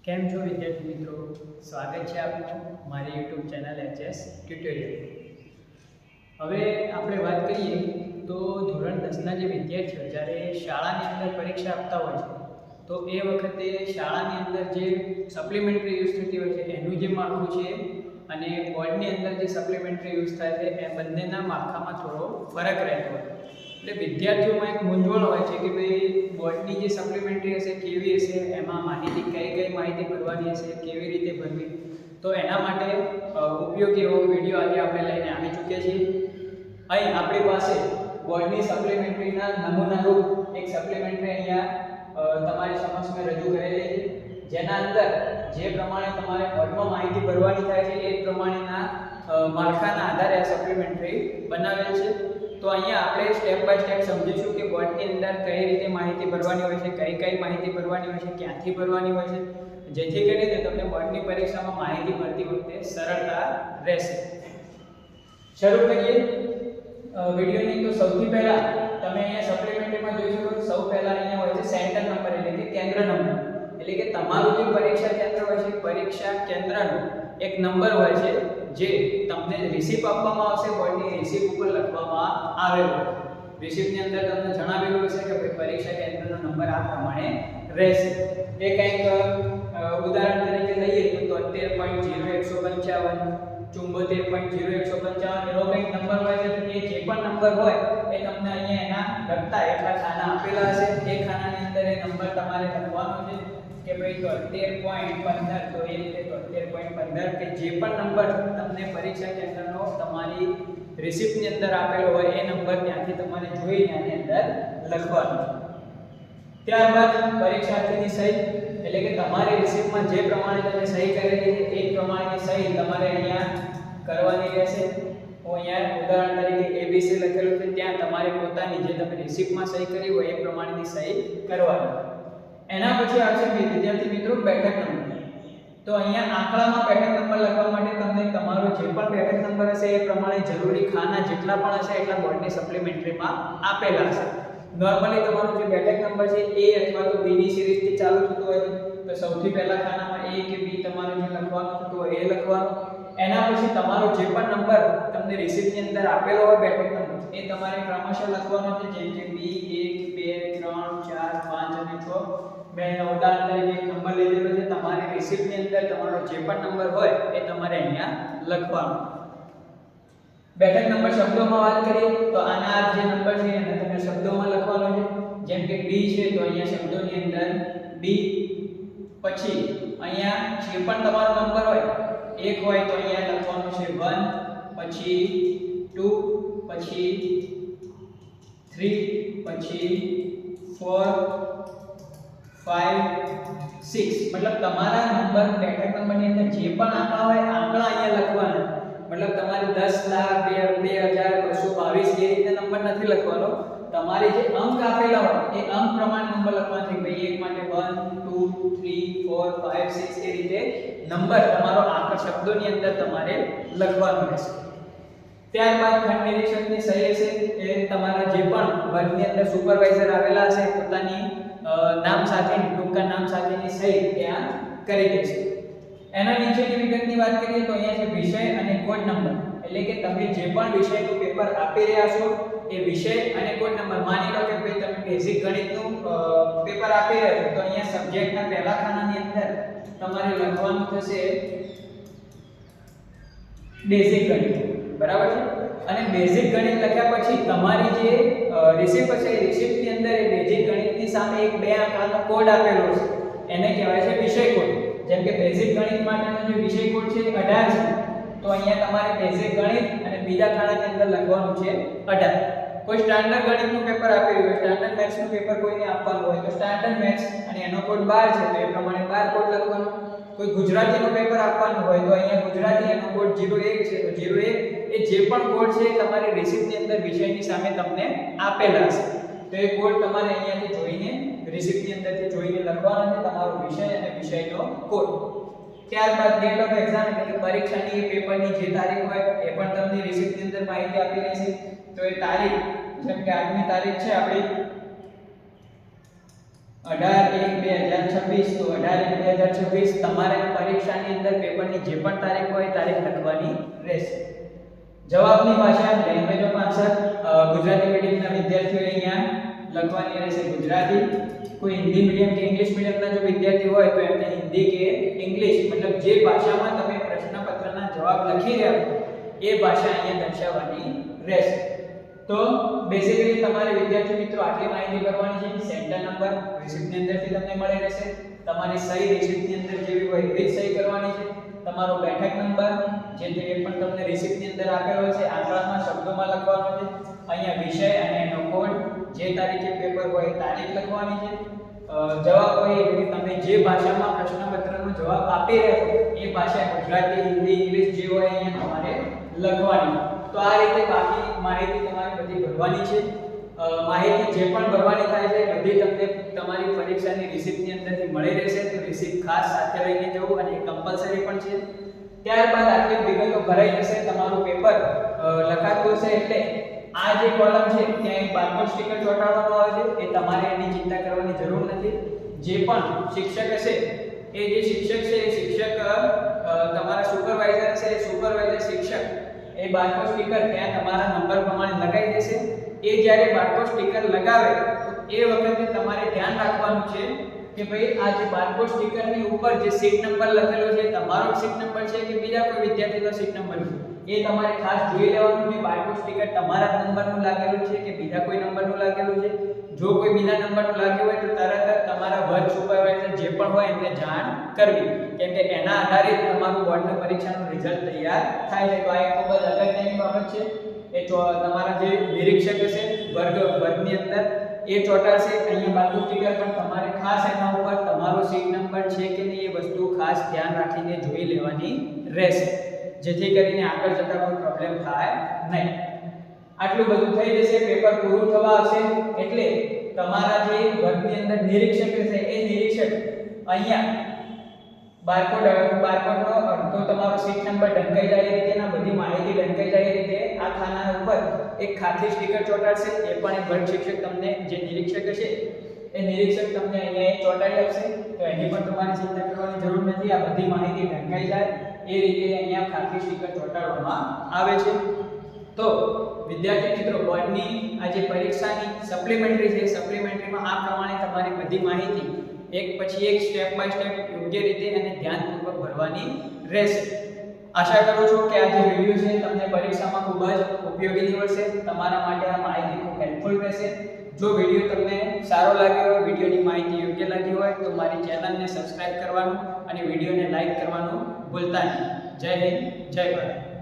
કેમ છો વિદ્યાર્થી મિત્રો? સ્વાગત છે આપનું મારી યુટ્યુબ ચેનલ એચએસ ટ્યુટોરિયલ. હવે આપણે વાત કરીએ તો ધોરણ 10ના જે વિદ્યાર્થીઓ જ્યારે શાળાની અંદર પરીક્ષા આપતા હોય છે તો એ વખતે શાળાની અંદર જે સપ્લિમેન્ટરી યુઝ થતી હોય છે એનું જે માળખું છે અને બોર્ડની અંદર જે સપ્લિમેન્ટરી યુઝ થાય છે એ બંનેના માળખામાં થોડો ફરક રહેતો હોય. એટલે વિદ્યાર્થીઓમાં એક મૂંઝવણ હોય છે કે ભાઈ બોર્ડની જે સપ્લિમેન્ટરી હશે કેવી હશે, એમાં માહિતી કઈ માહિતી ભરવાની હશે, કેવી રીતે ભરવી. તો એના માટે ઉપયોગી એવો વિડીયો આજે આપણે લઈને આવી ચૂક્યા છીએ. અહીં આપણી પાસે બોર્ડની સપ્લિમેન્ટરીના નમૂનારૂપ એક સપ્લિમેન્ટરી અહીંયા તમારી સમક્ષ મેં રજૂ કરેલી છે, જેના અંદર જે પ્રમાણે તમારે બોર્ડમાં માહિતી ભરવાની થાય છે એ પ્રમાણેના માળખાના આધારે આ સપ્લિમેન્ટરી બનાવેલ છે. તો અહીંયા આપણે સ્ટેપ બાય સ્ટેપ સમજીશું કે બોર્ડની અંદર કઈ રીતે માહિતી ભરવાની હોય છે, કઈ માહિતી ભરવાની હોય છે, ક્યાંથી ભરવાની હોય છે, જેથી કરીને તમને બોર્ડની પરીક્ષામાં માહિતી ભરતી વખતે સરળતા રહેશે. શરૂ કરીએ વિડીયોની. તો સૌથી પહેલા તમે અહીંયા સપ્લિમેન્ટરીમાં જોઈ શકો સૌ પહેલા અહીંયા હોય છે સેન્ટર નંબર એટલે કે કેન્દ્ર નંબર. એટલે કે તમારું જે પરીક્ષા કેન્દ્ર હોય છે પરીક્ષા કેન્દ્રનો એક નંબર હોય છે જે તમને રિસિપ્ટ આપવામાં આવશે, બોર્ડની રિસિપ્ટ ઉપર લખવામાં આવેલો છે. રિસિપ્ટની અંદર તમને જણાવેલું હશે કે ભાઈ પરીક્ષા કેન્દ્રનો નંબર આ પ્રમાણે રહેશે. એ કંઈક ઉદાહરણ તરીકે લઈએ તો 73.0155 74.0155 એવો કંઈક નંબર હોય છે. તો એ જે પણ નંબર હોય એ તમને અહીંયા એના લખતા એટલા ખાના આપેલા હશે. એ ખાનાની અંદર એ નંબર તમારે લખવાનો છે કે ભાઈ 73.15. તો એ રીતે 73.15 કે જે પણ નંબર તમને પરીક્ષા કેન્દ્રનો તમારી રિસિપ્ટની અંદર આપેલો હોય એ નંબર ત્યાંથી તમારે જોઈને આની અંદર લખવાનો છે. ત્યારબાદ પરીક્ષાર્થીની સહી એટલે કે તમારી રિસિપ્ટમાં જે પ્રમાણે તમે સહી કરેલી છે એ પ્રમાણેની સહી તમારે અહીંયા કરવાની રહેશે. હું અહીંયા ઉદાહરણ તરીકે ABC લખેલું છે, ત્યાં તમારે પોતાની જે તમે રિસિપ્ટમાં સહી કરી હોય એ પ્રમાણેની સહી કરવાની. એના પછી આવશે વિદ્યાર્થી મિત્રો બેઠક નંબર. તો અહીંયા આંકડામાં બેઠક નંબર લખવા માટે તમને તમારો જે પણ બેઠક નંબર હશે એ પ્રમાણે જરૂરી ખાના જેટલા પણ હશે એટલા બોર્ડની સપ્લિમેન્ટરીમાં આપેલા હશે. નોર્મલી તમારો જે બેઠક નંબર છે A અથવા તો B ની સિરીઝથી ચાલુ થતો હોય તો સૌથી પહેલા ખાનામાં A કે B તમારે જે લખવાનું થતું હોય એ લખવાનું. એના પછી તમારો જે પણ નંબર તમને રિસિપ્ટની અંદર આપેલો હોય બેઠક નંબર એ તમારે ક્રમશઃ લખવાનો છે, જેમ કે B 1 2 3 4 5 અને 6. મેં ઉદાહરણ તરીકે એક નંબર લીધેલો છે. તમારે રિસિપ્ટની અંદર તમારો જે પણ નંબર હોય એ તમારે અહીંયા લખવાનો. બેઠક નંબર શબ્દોમાં વાત કરીએ તો આના જે નંબર છે એને તમે શબ્દોમાં લખવાનો છે, જેમ કે D છે તો અહીંયા શબ્દોની અંદર D. પછી અહીંયા જે પણ તમારો નંબર હોય એક હોય તો અહીંયા લખવાનું છે 1, પછી 2, પછી 3, પછી 4, 5, 6. મતલબ તમારા નંબર બેઠક નંબરની અંદર જે પણ આંકડા હોય આંકડા અહીંયા લખવાના. મતલબ તમારે 10 લાખ 2222 એ રીતે નંબર નથી લખવાનો. તમારે જે અંક આપેલા હોય એ અંક પ્રમાણે નંબર લખવાનો છે. ભાઈ એક માટે 1 2 3 4 5 6 એ રીતે નંબર તમારો આંક શબ્દોની અંદર તમારે લખવાનો રહેશે. ત્યારબાદ ખંડ નિરીક્ષકની સહી હશે. એ તમારા જે પણ વર્ગની અંદર સુપરવાઇઝર આવેલા હશે પોતાની નામ સાથેની ટૂંકા નામ સાથેની સહી ત્યાં કરી દેશે. એના નીચેની વિગતની વાત કરીએ તો અહીંયા છે વિષય અને કોડ નંબર. એટલે કે તમે જે પણ વિષયનું પેપર આપી રહ્યા છો એ વિષય અને કોડ નંબર. માની લો કે ભાઈ તમે બેઝિક ગણિતનું પેપર આપી રહ્યા છો તો અહીંયા સબ્જેક્ટના પહેલા ખાનાની અંદર તમારે લખવાનું થશે બેઝિક ગણિત. બરાબર છે? અને બેઝિક ગણિત લખ્યા પછી તમારી જે રિસિપ્ટ છે એ રિસિપ્ટની અંદર એ બેઝિક ગણિતની સામે એક 2 આંકડાનો કોડ આપેલો છે, એને કહેવાય છે વિષય કોડ. જેમ કે બેઝિક ગણિત માટેનો જે વિષય કોડ છે 18 છે. તો અહીંયા તમારે બેઝિક ગણિત અને બીજા ખાનાની અંદર લખવાનું છે 18. કોઈ સ્ટાન્ડર્ડ ગણિતનું પેપર આપી રહ્યું હોય, સ્ટાન્ડર્ડ મેથ્સનું પેપર કોઈને આપવાનું હોય તો સ્ટાન્ડર્ડ મેથ્સ અને એનો કોડ 12 છે તો એ પ્રમાણે 12 કોડ લખવાનો. કોઈ ગુજરાતીનું પેપર આપવાનું હોય તો અહીંયા ગુજરાતી એનો કોડ 01 છે તો 01 એ જે પણ કોડ છે તમારી રિસિપ્ટની અંદર વિષયની સામે તમને આપેલા છે. તો એ કોડ તમારે અહીંયાથી જોઈને રિસિપ્ટની અંદરથી જોઈને લખવાનો છે, તમારો વિષય અને વિષયનો કોડ. ત્યારબાદ ડેટ ઓફ એક્ઝામ એટલે કે પરીક્ષાની એ પેપરની જે તારીખ હોય એ પણ તમને રિસિપ્ટની અંદર માહિતી આપી રહેશે. તો એ તારીખ જેમ કે આજની તારીખ છે આપણી 18/1/2026 તો 18/1/2026 તમારે પરીક્ષાની અંદર પેપરની જે પણ તારીખ હોય તારીખ લખવાની રહેશે. જવાબની ભાષા લેંગ્વેજ ઓફ આન્સર ગુજરાતી મીડિયમના વિદ્યાર્થીઓ અહીંયા લખવાની રહેશે ગુજરાતી. કોઈ હિન્દી મીડિયમ કે ઇંગ્લિશ મીડિયમના જો વિદ્યાર્થી હોય તો એમને હિન્દી કે ઇંગ્લિશ મતલબ જે ભાષામાં તમે પ્રશ્નપત્રના જવાબ લખી રહ્યા છો એ ભાષા અહીંયા દર્શાવવાની રહેશે. તો બેઝિકલી તમારે વિદ્યાર્થી મિત્રો આટલી માહિતી કરવાની છે. સેન્ટર નંબર રિસિપ્ટની અંદરથી તમને મળી રહેશે. તમારી સહી રિસિપ્ટની અંદર જેવી હોય એવી જ સહી કરવાની છે. તમારો બેઠક નંબર જે પણ તમને રિસિપ્ટની અંદર આપેલો છે આંકડામાં શબ્દોમાં લખવાનો છે. અહીંયા વિષય અને એનો કોડ જે તારીખે પેપર હોય તારીખ લખવાની છે. જવાબ હોય એટલે તમે જે ભાષામાં પ્રશ્નપત્રનો જવાબ આપી રહ્યા છો એ ભાષા ગુજરાતી, હિન્દી, ઇંગ્લિશ જે હોય અહીંયા તમારે લખવાની. તો આ રીતે બાકી માહિતી તમારે બધી ભરવાની છે. માહિતી જે પણ ભરવાની થાય છે બધી તમને તમારી પરીક્ષાની રિસિપ્ટની અંદરથી મળી રહેશે. તો રિસિપ્ટ ખાસ સાથે લઈને જવું અને કમ્પલસરી પણ છે. ત્યારબાદ આટલી વિગતો ભરાઈ જશે. તમારું પેપર લખાતું હશે એટલે આ જે કોલમ છે ત્યાં એક બારકોડ સ્ટીકર ચોંટાડવામાં આવે છે. એ તમારે એની ચિંતા કરવાની જરૂર નથી. જે પણ શિક્ષક હશે એ જે શિક્ષક છે એ શિક્ષક તમારા સુપરવાઇઝર છે એ સુપરવાઇઝર શિક્ષક એ બારકોડ સ્ટીકર ત્યાં તમારા નંબર પ્રમાણે લગાવી દેશે. એ જ્યારે બારકોડ સ્ટીકર લગાવે તો એ વખતે તમારે ધ્યાન રાખવાનું છે કે ભાઈ આ જે બારકોડ સ્ટીકરની ઉપર જે સીટ નંબર લખેલો છે તમારો સીટ નંબર છે કે બીજા કોઈ વિદ્યાર્થીનો સીટ નંબર છે એ તમારે ખાસ જોઈ લેવાનું છે. બારકોડ સ્ટીકર તમારા નંબરનું લાગેલું છે કે બીજા કોઈ નંબરનું લાગેલું છે. જો કોઈ બીજા નંબરનું લાગ્યું હોય તો તરત જ તમારા વર્ગ સુપરવાઇઝર જે પણ હોય એમને જાણ કરવી, કેમ કે એના આધારે તમારું બોર્ડની પરીક્ષાનું રિઝલ્ટ તૈયાર થાય છે. તો આ એક ખૂબ જ અગત્યની બાબત છે. એ તમારા જે નિરીક્ષક હશે વર્ગની અંદર એ ચોંટાડશે. અહીંયા બારકોડ સ્ટીકર પણ તમારે ખાસ એના ઉપર તમારો સીટ નંબર છે કે નહીં એ વસ્તુ ખાસ ધ્યાન રાખીને જોઈ લેવાની રહેશે, જેથી કરીને આગળ જતા કોઈ પ્રોબ્લેમ થાય નહીં. આટલું બધું થઈ જશે. પેપર પૂરું થવા આવશે એટલે તમારા જે વર્ગની અંદર નિરીક્ષક છે એ નિરીક્ષક અહીંયા બારકોડનો અડધો તમારો સીટ નંબર ઢંકાઈ જાય એ રીતેના બધી માહિતી ઢંકાઈ જાય એ રીતે આ ખાના ઉપર એક ખાખી સ્ટીકર ચોંટાડશે. એ પણ એક વર્ગ શિક્ષક તમને જે નિરીક્ષક હશે એ નિરીક્ષક તમને અહીંયા ચોંટાડી આપશે. તો એની પણ તમારે ચિંતા કરવાની જરૂર નથી. આ બધી માહિતી ઢંકાઈ જાય એ રીતે અહીંયા ખાખી સ્ટીકર ચોંટાડવામાં આવે છે. તો વિદ્યાર્થી મિત્રો બોર્ડની આ જે પરીક્ષાની સપ્લિમેન્ટરી છે સપ્લિમેન્ટરીમાં આ પ્રમાણે તમારી બધી માહિતી એક પછી એક સ્ટેપ બાય સ્ટેપ યોગ્ય રીતે અને ધ્યાનપૂર્વક ભરવાની રહેશે. આશા કરું છું કે આ જે વિડિયો છે તમને પરીક્ષામાં ખૂબ જ ઉપયોગી નીવડશે. તમારા માટે આ માહિતી ખૂબ હેલ્પફુલ રહેશે. જો વિડિયો તમને સારો લાગ્યો હોય, વિડિયોની માહિતી યોગ્ય લાગી હોય તો મારી ચેનલને સબસ્ક્રાઇબ કરવાનું અને વિડિયોને લાઈક કરવાનું ભૂલતા નહીં. જય હિન્દ, જય ભારત.